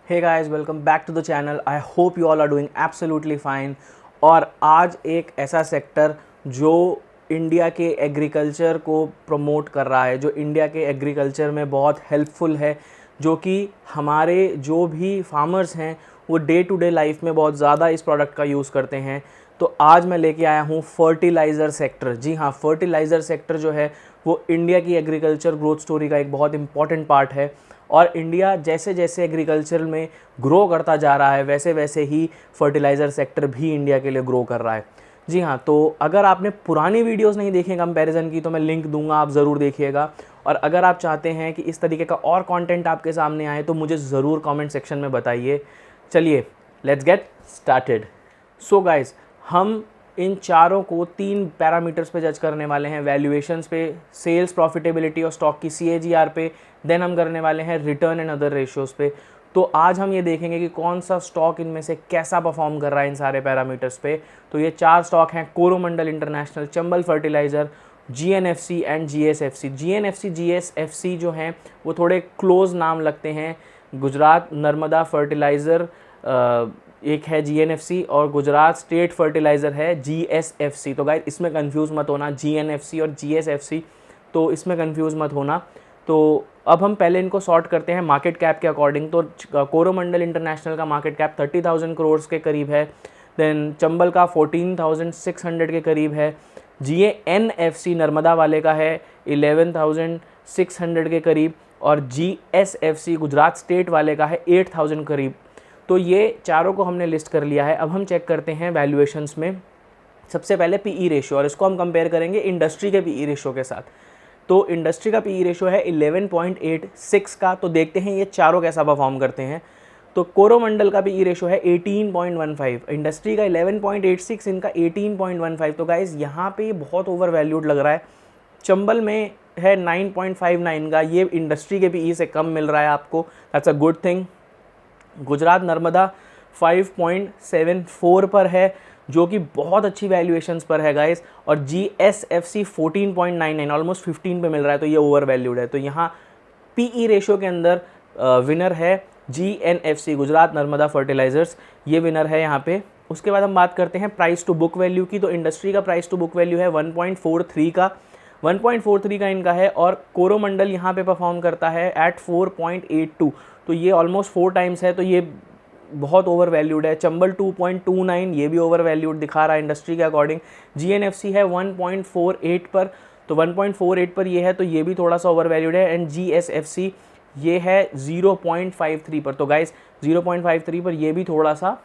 Hey guys, welcome back to the channel. I hope you all are doing absolutely fine. और आज एक ऐसा sector जो India के एग्रीकल्चर को प्रमोट कर रहा है, जो इंडिया के एग्रीकल्चर में बहुत हेल्पफुल है, जो कि हमारे जो भी फार्मर्स हैं वो डे टू डे लाइफ में बहुत ज़्यादा इस प्रोडक्ट का यूज़ करते हैं। तो आज मैं लेके आया हूँ फर्टिलाइज़र सेक्टर। जी हाँ, फर्टिलाइज़र सेक्टर जो है वो इंडिया की एग्रीकल्चर ग्रोथ स्टोरी का एक बहुत इंपॉर्टेंट पार्ट है। और इंडिया जैसे जैसे एग्रीकल्चर में ग्रो करता जा रहा है वैसे वैसे ही फर्टिलाइज़र सेक्टर भी इंडिया के लिए ग्रो कर रहा है। जी हाँ, तो अगर आपने पुरानी वीडियोस नहीं देखे कंपैरिजन की तो मैं लिंक दूंगा, आप ज़रूर देखिएगा। और अगर आप चाहते हैं कि इस तरीके का और कंटेंट आपके सामने आए तो मुझे ज़रूर कमेंट सेक्शन में बताइए। चलिए, let's get started. So guys, हम इन चारों को 3 पैरामीटर्स पे जज करने वाले हैं। वैल्यूएशंस पे, सेल्स प्रॉफिटेबिलिटी और स्टॉक की CAGR पे, देन हम करने वाले हैं रिटर्न एंड अदर रेशियोज़ पे। तो आज हम ये देखेंगे कि कौन सा स्टॉक इनमें से कैसा परफॉर्म कर रहा है इन सारे पैरामीटर्स पे। तो ये 4 स्टॉक हैं: Coromandel international, Chambal fertiliser, GNFC and GSFC। GNFC GSFC जो हैं वो थोड़े क्लोज नाम लगते हैं। गुजरात नर्मदा फर्टिलाइज़र एक है GNFC और गुजरात स्टेट फर्टिलाइज़र है GSFC। तो गाइस इसमें कंफ्यूज मत होना, GNFC और GSFC, तो इसमें कंफ्यूज मत होना। तो अब हम पहले इनको सॉर्ट करते हैं मार्केट कैप के अकॉर्डिंग। तो कोरोमंडल इंटरनेशनल का मार्केट कैप 30,000 करोड़ के करीब है। देन चंबल का 14,600 के करीब है। GNFC नर्मदा वाले का है 11,600 के करीब। और GSFC गुजरात स्टेट वाले का है 8,000 करीब। तो ये चारों को हमने लिस्ट कर लिया है। अब हम चेक करते हैं वैल्यूएशंस में। सबसे पहले PE रेशियो, और इसको हम कंपेयर करेंगे इंडस्ट्री के PE रेशियो के साथ। तो इंडस्ट्री का PE रेशियो है 11.86 का। तो देखते हैं ये चारों कैसा परफॉर्म करते हैं। तो कोरोमंडल का PE रेशियो है 18.15, इंडस्ट्री का 11.86, इनका 18.15। तो गाइज यहाँ पे बहुत ओवर वैल्यूड लग रहा है। चंबल में है 9.59 का, ये इंडस्ट्री के PE से कम मिल रहा है आपको, that's a good thing. Gujarat Narmada 5.74 पर है, जो कि बहुत अच्छी वैल्यूएशंस पर है गाइस। और GSFC 14.99, ऑलमोस्ट 15 पे मिल रहा है, तो ये ओवर वैल्यूड है। तो यहाँ PE रेशियो के अंदर विनर है GNFC गुजरात नर्मदा फर्टिलाइजर्स, ये विनर है यहाँ पे। उसके बाद हम बात करते हैं प्राइस टू बुक वैल्यू की। तो इंडस्ट्री का प्राइस टू बुक वैल्यू है 1.43 का, 1.43 का इनका है। और कोरोमंडल यहाँ पे परफॉर्म करता है एट 4.82, तो ये ऑलमोस्ट 4 टाइम्स है, तो ये बहुत ओवर वैल्यूड है। चंबल 2.29, ये भी ओवर वैल्यूड दिखा रहा है इंडस्ट्री के अकॉर्डिंग। GNFC है 1.48 पर, तो 1.48 पर ये है, तो ये भी थोड़ा सा ओवर वैल्यूड है। एंड GSFC ये है 0.53 पर। तो गाइस 0.53 पर ये भी थोड़ा सा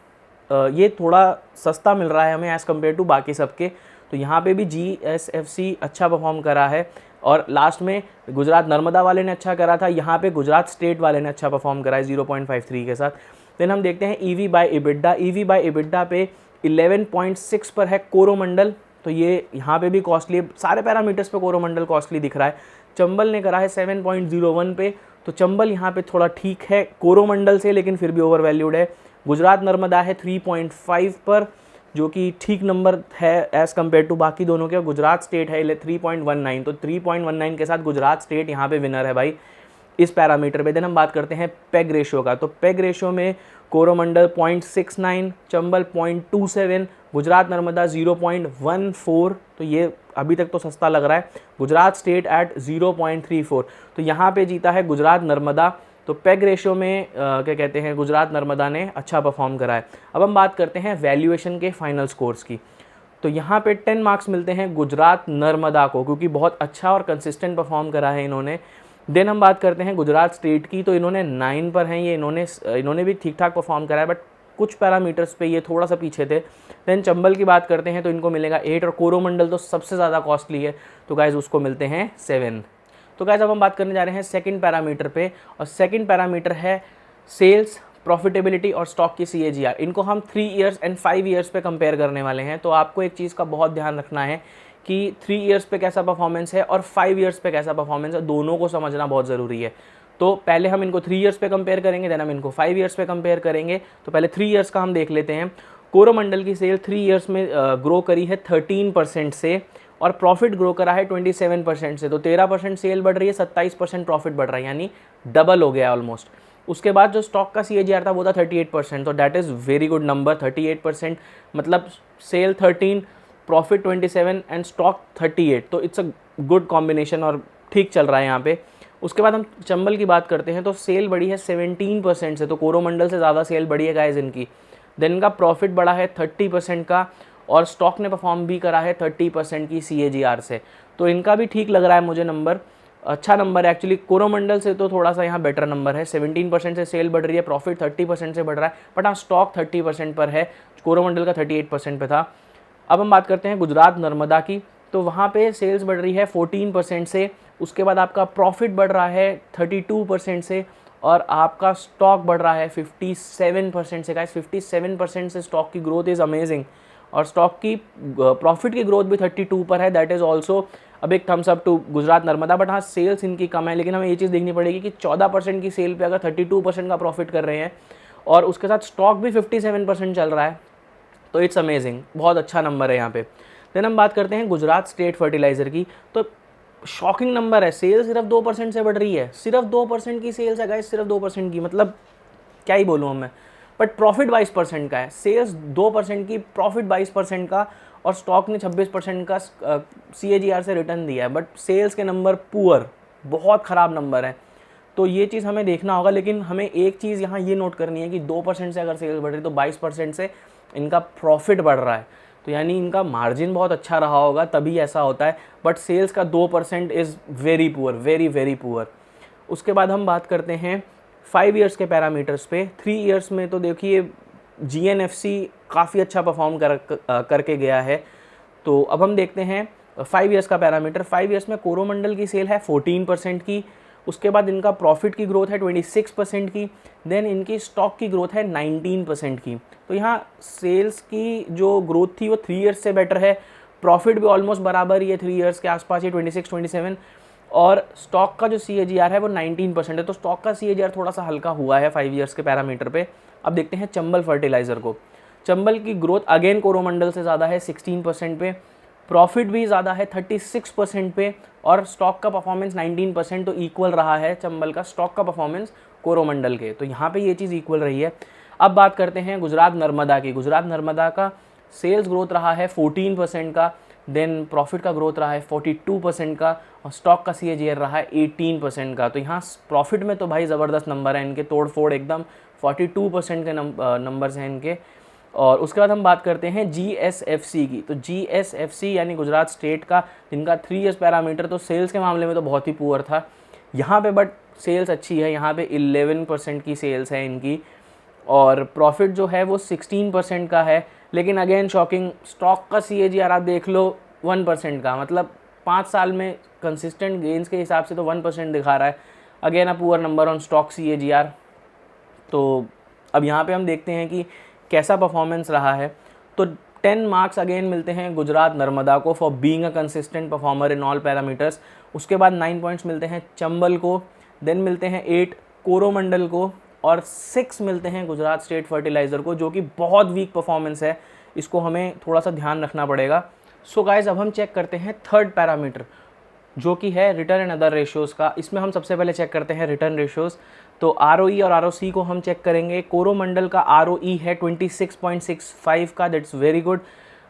ये थोड़ा सस्ता मिल रहा है हमें एज़ कम्पेयर टू बाकी सबके। तो यहाँ पे भी GSFC अच्छा परफॉर्म करा है। और लास्ट में गुजरात नर्मदा वाले ने अच्छा करा था, यहाँ पे गुजरात स्टेट वाले ने अच्छा परफॉर्म करा है 0.53 के साथ। देन हम देखते हैं EV by EBITDA। EV by EBITDA पे 11.6 पर है कोरोमंडल, तो ये यहाँ पे भी कॉस्टली है। सारे पैरामीटर्स पे कोरोमंडल कॉस्टली दिख रहा है। चंबल ने करा है 7.01 पे, तो चंबल यहाँ पे थोड़ा ठीक है कोरोमंडल से, लेकिन फिर भी ओवर वैल्यूड है। गुजरात नर्मदा है 3.5 पर, जो कि ठीक नंबर है एज़ कम्पेयर टू बाकी दोनों के। गुजरात स्टेट है 3.19, तो 3.19 के साथ गुजरात स्टेट यहाँ पे विनर है भाई इस पैरामीटर पे। देन हम बात करते हैं पेग रेशियो का। तो पेग रेशियो में कोरोमंडल 0.69, चंबल 0.27, गुजरात नर्मदा 0.14, तो ये अभी तक तो सस्ता लग रहा है। गुजरात स्टेट एट 0.34, तो यहाँ पे जीता है गुजरात नर्मदा। तो पेग रेशियो में क्या कहते हैं, गुजरात नर्मदा ने अच्छा परफॉर्म करा है। अब हम बात करते हैं वैल्यूएशन के फाइनल स्कोर्स की। तो यहाँ पे 10 मार्क्स मिलते हैं गुजरात नर्मदा को, क्योंकि बहुत अच्छा और कंसिस्टेंट परफॉर्म करा है इन्होंने। देन हम बात करते हैं गुजरात स्टेट की। तो इन्होंने 9 पर हैं, ये इन्होंने भी ठीक ठाक परफॉर्म करा है, बट कुछ पैरामीटर्स पे ये थोड़ा सा पीछे थे। देन चंबल की बात करते हैं तो इनको मिलेगा 8, और कोरोमंडल तो सबसे ज़्यादा कॉस्टली है, तो गाइज उसको मिलते हैं 7। तो गाइज अब हम बात करने जा रहे हैं सेकंड पैरामीटर पे, और सेकंड पैरामीटर है सेल्स प्रॉफिटेबिलिटी और स्टॉक की CAGR। इनको हम 3 ईयर्स एंड 5 ईयर्स पे कंपेयर करने वाले हैं। तो आपको एक चीज़ का बहुत ध्यान रखना है कि 3 ईयर्स पे कैसा परफॉर्मेंस है और 5 ईयर्स पे कैसा परफॉर्मेंस है, दोनों को समझना बहुत ज़रूरी है। तो पहले हम इनको 3 ईयर्स पे कंपेयर करेंगे, देन हम इनको 5 ईयर्स पे कंपेयर करेंगे। तो पहले 3 ईयर्स का हम देख लेते हैं। कोरोमंडल की सेल 3 ईयर्स में ग्रो करी है 13% से, और प्रॉफिट ग्रो करा है 27% से। तो 13% सेल बढ़ रही है, 27% प्रॉफिट बढ़ रहा है, यानी डबल हो गया ऑलमोस्ट। उसके बाद जो स्टॉक का CAGR था वो था 38%, तो that is very good number. 38% मतलब सेल 13, प्रॉफिट 27 एंड स्टॉक 38, तो इट्स अ गुड कॉम्बिनेशन और ठीक चल रहा है यहाँ पे। उसके बाद हम चंबल की बात करते हैं तो सेल बढ़ी है 17% से, तो कोरोमंडल से ज़्यादा सेल बढ़ी है गाइस इनकी। देन इनका प्रॉफिट बढ़ा है 30% का, और स्टॉक ने परफॉर्म भी करा है 30% की CAGR से, तो इनका भी ठीक लग रहा है मुझे नंबर, अच्छा नंबर है एक्चुअली। कोरोमंडल से तो थोड़ा सा यहाँ बेटर नंबर है, 17% से सेल बढ़ रही है, प्रॉफिट 30% से बढ़ रहा है, बट हाँ स्टॉक 30% पर है, कोरोमंडल का 38% पे था। अब हम बात करते हैं गुजरात नर्मदा की, तो वहाँ पे सेल्स बढ़ रही है 14% से, उसके बाद आपका प्रॉफिट बढ़ रहा है 32% से, और आपका स्टॉक बढ़ रहा है 57% से। गाइस 57% से स्टॉक की ग्रोथ इज़ अमेजिंग, और स्टॉक की प्रॉफिट की ग्रोथ भी 32 पर है, that is also a big thumbs up to Gujarat Narmada. But हाँ सेल्स इनकी कम है, लेकिन हमें ये चीज़ देखनी पड़ेगी कि 14% की सेल पे अगर 32% का प्रॉफिट कर रहे हैं और उसके साथ स्टॉक भी 57% चल रहा है, तो इट्स अमेजिंग, बहुत अच्छा नंबर है यहाँ पे। देन हम बात करते हैं गुजरात स्टेट फर्टिलाइज़र की, तो शॉकिंग नंबर है, सेल सिर्फ 2% से बढ़ रही है, सिर्फ 2% की सेल्स है गाइस, सिर्फ 2% की, मतलब क्या ही बोलूँ मैं। बट प्रॉफिट 22% का है, सेल्स 2% की, प्रॉफिट 22% का, और स्टॉक ने 26% का CAGR से रिटर्न दिया है, बट सेल्स के नंबर पुअर, बहुत ख़राब नंबर है, तो ये चीज़ हमें देखना होगा। लेकिन हमें एक चीज़ यहाँ ये नोट करनी है कि 2% से अगर सेल्स बढ़ रही है तो 22% से इनका प्रॉफिट बढ़ रहा है, तो यानी इनका मार्जिन बहुत अच्छा रहा होगा तभी ऐसा होता है, बट सेल्स का 2% is very poor, very very poor. उसके बाद हम बात करते हैं 5 ईयर्स के पैरामीटर्स पे। 3 ईयर्स में तो देखिए GNFC काफ़ी अच्छा परफॉर्म करके गया है, तो अब हम देखते हैं 5 ईयर्स का पैरामीटर। 5 ईयर्स में कोरोमंडल की सेल है 14% की, उसके बाद इनका प्रॉफिट की ग्रोथ है 26% की, देन इनकी स्टॉक की ग्रोथ है 19% की। तो यहाँ सेल्स की जो ग्रोथ थी वो 3 ईयर्स से बेटर है, प्रॉफिट भी ऑलमोस्ट बराबर ही है 3 ईयर्स के आसपास ही, 26-27, और स्टॉक का जो CAGR है वो 19% है, तो स्टॉक का CAGR थोड़ा सा हल्का हुआ है 5 ईयर्स के पैरामीटर पे। अब देखते हैं चंबल फर्टिलाइज़र को। चंबल की ग्रोथ अगेन कोरोमंडल से ज़्यादा है 16% पे, प्रॉफिट भी ज़्यादा है 36% पे, और स्टॉक का परफॉर्मेंस 19%, तो इक्वल रहा है चंबल का स्टॉक का परफॉर्मेंस कोरोमंडल के, तो यहाँ पे ये चीज़ इक्वल रही है। अब बात करते हैं गुजरात नर्मदा की। गुजरात नर्मदा का सेल्स ग्रोथ रहा है 14% का, देन प्रॉफिट का ग्रोथ रहा है 42% का, और स्टॉक का CAGR रहा है 18% का। तो यहाँ प्रॉफिट में तो भाई ज़बरदस्त नंबर है इनके, तोड़ फोड़ एकदम, 42% के नंबर्स हैं इनके। और उसके बाद हम बात करते हैं GSFC की, तो GSFC यानी गुजरात स्टेट का, जिनका 3 ईयर्स पैरामीटर तो सेल्स के मामले में तो बहुत ही पुअर था यहाँ पे, बट सेल्स अच्छी है, यहाँ पे 11% की सेल्स है इनकी, और प्रॉफिट जो है वो 16% का है। लेकिन अगेन शॉकिंग, स्टॉक का CAGR आप देख लो 1% का, मतलब 5 साल में कंसिस्टेंट गेंस के हिसाब से तो 1% दिखा रहा है, again a poor number on stock CAGR। तो अब यहाँ पे हम देखते हैं कि कैसा परफॉर्मेंस रहा है, तो 10 मार्क्स अगेन मिलते हैं गुजरात नर्मदा को for being a consistent performer in all parameters. उसके बाद 9 पॉइंट्स मिलते हैं चंबल को, देन मिलते हैं 8 कोरोमंडल को, और 6 मिलते हैं गुजरात स्टेट फर्टिलाइज़र को, जो कि बहुत वीक परफॉर्मेंस है, इसको हमें थोड़ा सा ध्यान रखना पड़ेगा। सो गाइज अब हम चेक करते हैं थर्ड पैरामीटर, जो कि है रिटर्न एंड अदर रेशियोज़ का। इसमें हम सबसे पहले चेक करते हैं रिटर्न रेशियोज़, तो ROE और ROC को हम चेक करेंगे। कोरोमंडल का ROE है 26.65 का, दैट्स वेरी गुड।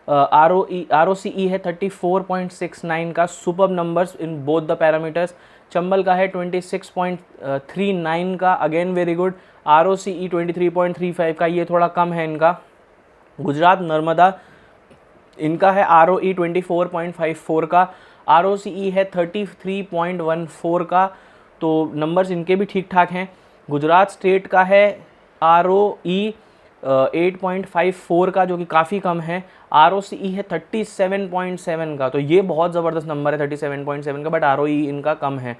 ROCE है 34.69 का, superb numbers in both the parameters. Chambal का है 26.39 का, अगेन वेरी गुड। ROCE 23.35 का, ये थोड़ा कम है इनका। गुजरात नर्मदा, इनका है ROE 24.54 का, ROCE है 33.14 का, तो नंबर्स इनके भी ठीक ठाक हैं। गुजरात स्टेट का है ROE 8.54 का, जो कि काफ़ी कम है। ROCE है 37.7 का, तो ये बहुत ज़बरदस्त नंबर है 37.7 का, बट ROE इनका कम है।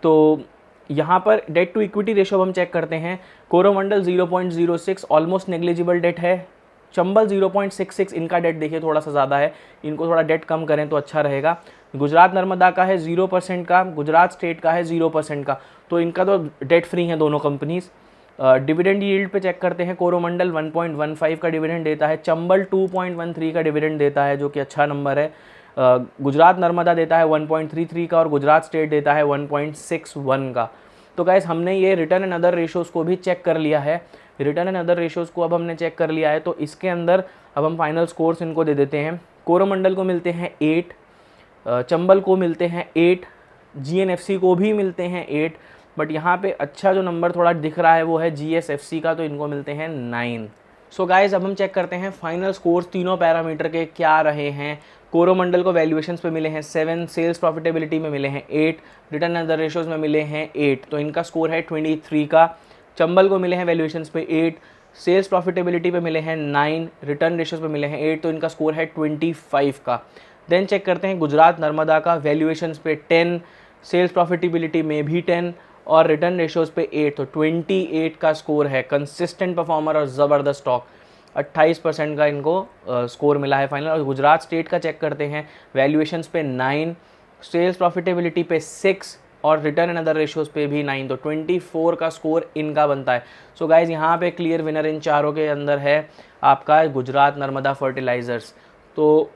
तो यहाँ पर डेट टू इक्विटी रेशो हम चेक करते हैं। कोरोमंडल 0.06, ऑलमोस्ट नेग्लिजिबल डेट है। चंबल 0.66, इनका डेट देखिए थोड़ा सा ज़्यादा है, इनको थोड़ा डेट कम करें तो अच्छा रहेगा। गुजरात नर्मदा का है 0% का, गुजरात स्टेट का है 0% का, तो इनका तो डेट फ्री हैं दोनों कंपनीज। डिविडेंड यील्ड पे चेक करते हैं। कोरोमंडल 1.15 का डिविडेंड देता है, चंबल 2.13 का डिविडेंड देता है, जो कि अच्छा नंबर है। गुजरात नर्मदा देता है 1.33 का, और गुजरात स्टेट देता है 1.61 का। तो गाइस हमने ये रिटर्न एंड अदर रेशोज़ को भी चेक कर लिया है। रिटर्न एंड अदर रेशोज़ को अब हमने चेक कर लिया है, तो इसके अंदर अब हम फाइनल स्कोर्स इनको दे देते हैं। कोरोमंडल को मिलते हैं 8, चंबल को मिलते हैं 8, जीएनएफसी को भी मिलते हैं 8, बट यहाँ पे अच्छा जो नंबर थोड़ा दिख रहा है वो है जीएसएफसी का, तो इनको मिलते हैं 9। सो गाइज अब हम चेक करते हैं फाइनल स्कोर्स तीनों पैरामीटर के क्या रहे हैं। कोरोमंडल को वैल्यूएशंस पे मिले हैं 7, सेल्स प्रॉफिटेबिलिटी में मिले हैं 8, रिटर्न अदर रेशोज़ में मिले हैं 8, तो इनका स्कोर है 23 का। चंबल को मिले हैं वैल्यूएशंस पे 8, सेल्स प्रॉफिटेबिलिटी पे मिले हैं 9, रिटर्न रेशोज़ पे मिले हैं 8, तो इनका स्कोर है 25 का। देन चेक करते हैं गुजरात नर्मदा का, वैल्यूएशंस पे 10, सेल्स प्रॉफिटेबिलिटी में भी 10 और रिटर्न रेशोज़ पे 8, तो 28 का स्कोर है। कंसिस्टेंट परफॉर्मर और ज़बरदस्त स्टॉक, 28% का इनको स्कोर मिला है फाइनल। और गुजरात स्टेट का चेक करते हैं, वैल्यूएशंस पे 9, सेल्स प्रॉफिटेबिलिटी पे 6 और रिटर्न एंड अदर रेशोज़ पे भी 9, तो 24 का स्कोर इनका बनता है। सो गाइज़ यहाँ पे क्लियर विनर इन चारों के अंदर है आपका गुजरात नर्मदा फर्टिलाइज़र्स। तो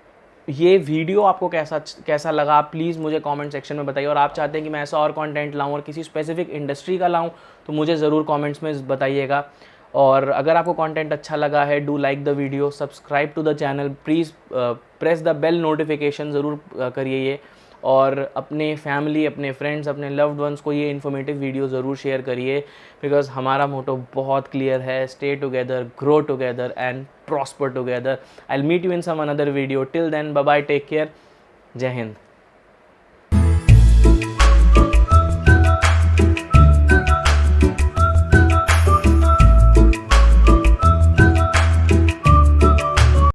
ये वीडियो आपको कैसा लगा आप प्लीज़ मुझे कमेंट सेक्शन में बताइए, और आप चाहते हैं कि मैं ऐसा और कंटेंट लाऊं और किसी स्पेसिफिक इंडस्ट्री का लाऊं तो मुझे ज़रूर कमेंट्स में बताइएगा। और अगर आपको कंटेंट अच्छा लगा है, do like the video, subscribe to the channel, please press the bell notification ज़रूर करिए ये, और अपने फैमिली, अपने फ्रेंड्स, अपने लव्ड वंस को ये इन्फॉर्मेटिव वीडियो ज़रूर शेयर करिए, बिकॉज हमारा मोटो बहुत क्लियर है, stay together, grow together and prosper together. I will meet you in some another video, till then bye bye, take care, Jai Hind.